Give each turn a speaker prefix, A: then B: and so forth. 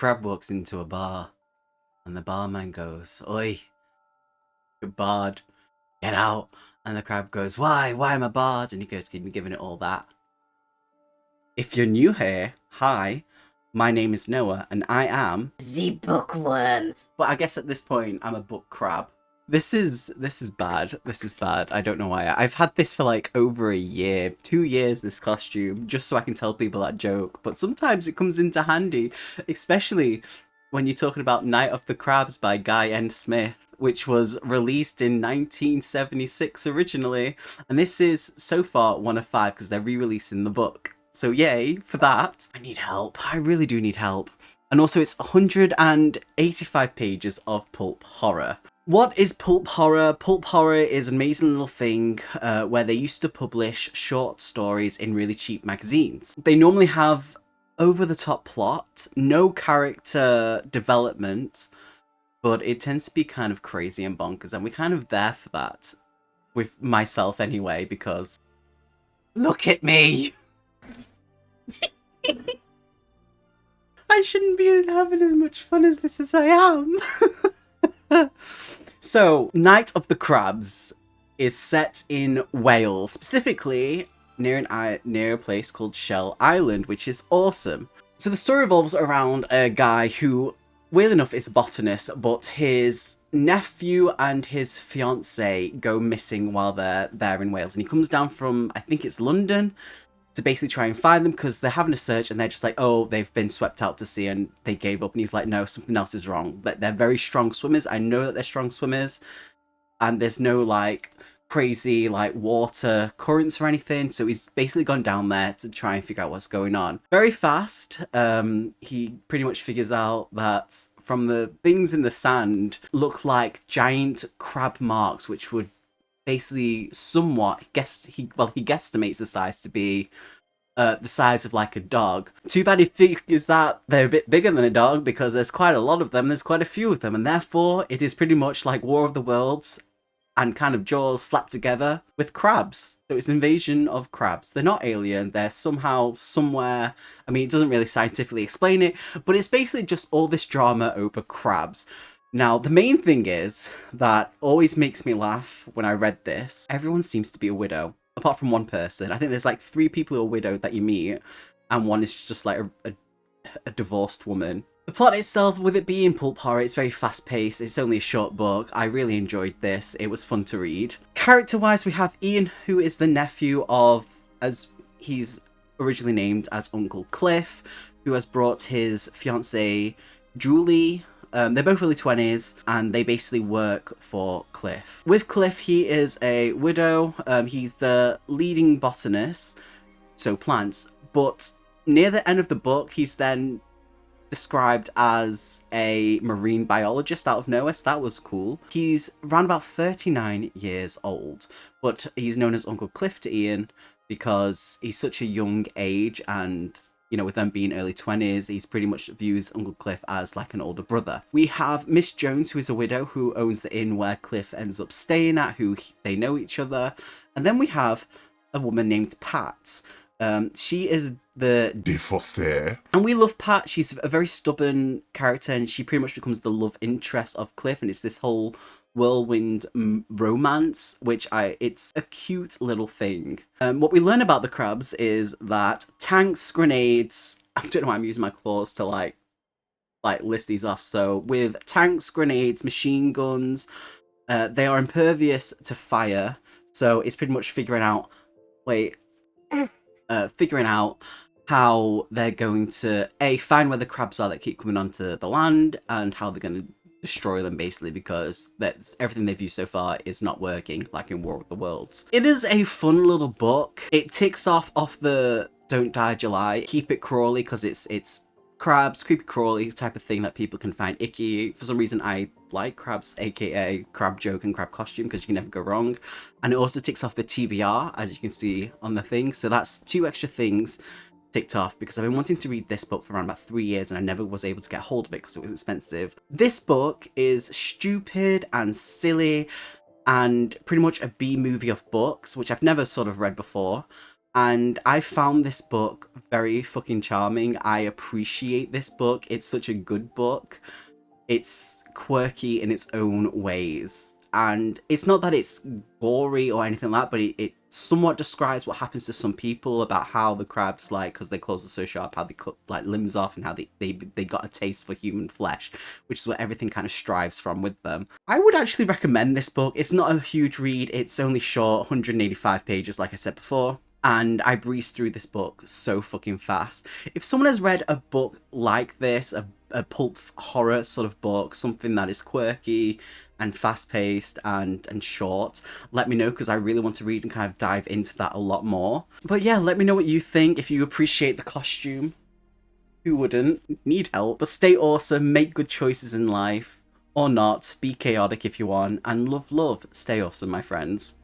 A: crab walks into a bar, and the barman goes, "Oi, you're barred, get out." And the crab goes, "Why? Why am I barred?" And he goes, "Keep me giving it all that. If you're new here, hi, my name is Noah, and I am
B: the bookworm."
A: But I guess at this point, I'm a book crab. This is bad. This is bad. I don't know why. I've had this for like over a year, 2 years, this costume, just so I can tell people that joke. But sometimes it comes into handy, especially when you're talking about Night of the Crabs by Guy N. Smith, which was released in 1976 originally. And this is so far one of 5 because they're re-releasing the book. So yay for that. I need help. I really do need help. And also it's 185 pages of pulp horror. What is pulp horror? Pulp horror is an amazing little thing where they used to publish short stories in really cheap magazines. They normally have over-the-top plot, no character development, but it tends to be kind of crazy and bonkers, and we're kind of there for that. With myself anyway, because look at me! I shouldn't be having as much fun as this as I am. So, Night of the Crabs is set in Wales, specifically near a place called Shell Island, which is awesome. So the story revolves around a guy who, weirdly enough, is a botanist, but his nephew and his fiancée go missing while they're there in Wales, and he comes down from, I think it's London, to basically try and find them because they're having a search and they're just like, oh, they've been swept out to sea and they gave up. And he's like, no, something else is wrong. They're very strong swimmers. I know that they're strong swimmers, and there's no like crazy like water currents or anything. So he's basically gone down there to try and figure out what's going on. Very fast, he pretty much figures out that from the things in the sand look like giant crab marks, which would basically somewhat he guesstimates the size to be the size of like a dog. Too bad he figures that they're a bit bigger than a dog because there's quite a lot of them, there's quite a few of them, and therefore it is pretty much like War of the Worlds and kind of Jaws slapped together with crabs. So it's an invasion of crabs. They're not alien, they're somehow, somewhere, I mean, it doesn't really scientifically explain it, but it's basically just all this drama over crabs. Now, the main thing is that always makes me laugh when I read this. Everyone seems to be a widow, apart from one person. I think there's like 3 people who are widowed that you meet, and one is just like a divorced woman. The plot itself, with it being pulp horror, it's very fast-paced. It's only a short book. I really enjoyed this. It was fun to read. Character-wise, we have Ian, who is the nephew of, as he's originally named as Uncle Cliff, who has brought his fiancée, Julie. They're both early 20s, and they basically work for Cliff. With Cliff, he is a widow. He's the leading botanist, so plants, but near the end of the book, he's then described as a marine biologist out of nowhere, so that was cool. He's around about 39 years old, but he's known as Uncle Cliff to Ian because he's such a young age, and you know, with them being early 20s, he's pretty much views Uncle Cliff as like an older brother. We have Miss Jones, who is a widow, who owns the inn where Cliff ends up staying at, they know each other. And then we have a woman named Pat. She is the
C: VOXER.
A: And we love Pat. She's a very stubborn character, and she pretty much becomes the love interest of Cliff, and it's this whole whirlwind romance, which it's a cute little thing. What we learn about the crabs is that tanks, grenades, I don't know why I'm using my claws to like list these off. So with tanks, grenades, machine guns, they are impervious to fire. So it's pretty much figuring out how they're going to find where the crabs are that keep coming onto the land, and how they're going to destroy them, basically, because that's everything they've used so far is not working, like in War of the Worlds. It is a fun little book. It ticks off the Don't Die July, keep it crawly, because it's crabs, creepy crawly type of thing that people can find icky. For some reason, I like crabs, aka crab joke and crab costume, because you can never go wrong. And it also ticks off the TBR, as you can see on the thing. So that's 2 extra things ticked off, because I've been wanting to read this book for around about 3 years and I never was able to get hold of it because it was expensive. This book is stupid and silly and pretty much a B movie of books, which I've never sort of read before. And I found this book very fucking charming. I appreciate this book. It's such a good book. It's quirky in its own ways. And it's not that it's gory or anything like that, but it somewhat describes what happens to some people about how the crabs, like, because their clothes are so sharp, how they cut like limbs off and how they got a taste for human flesh, which is what everything kind of strives from with them. I would actually recommend this book. It's not a huge read. It's only short, 185 pages, like I said before. And I breezed through this book so fucking fast. If someone has read a book like this, a pulp horror sort of book, something that is quirky and fast-paced and short, let me know, because I really want to read and kind of dive into that a lot more. But yeah, let me know what you think. If you appreciate the costume, who wouldn't? Need help. But stay awesome, make good choices in life, or not, be chaotic if you want, and love, stay awesome, my friends.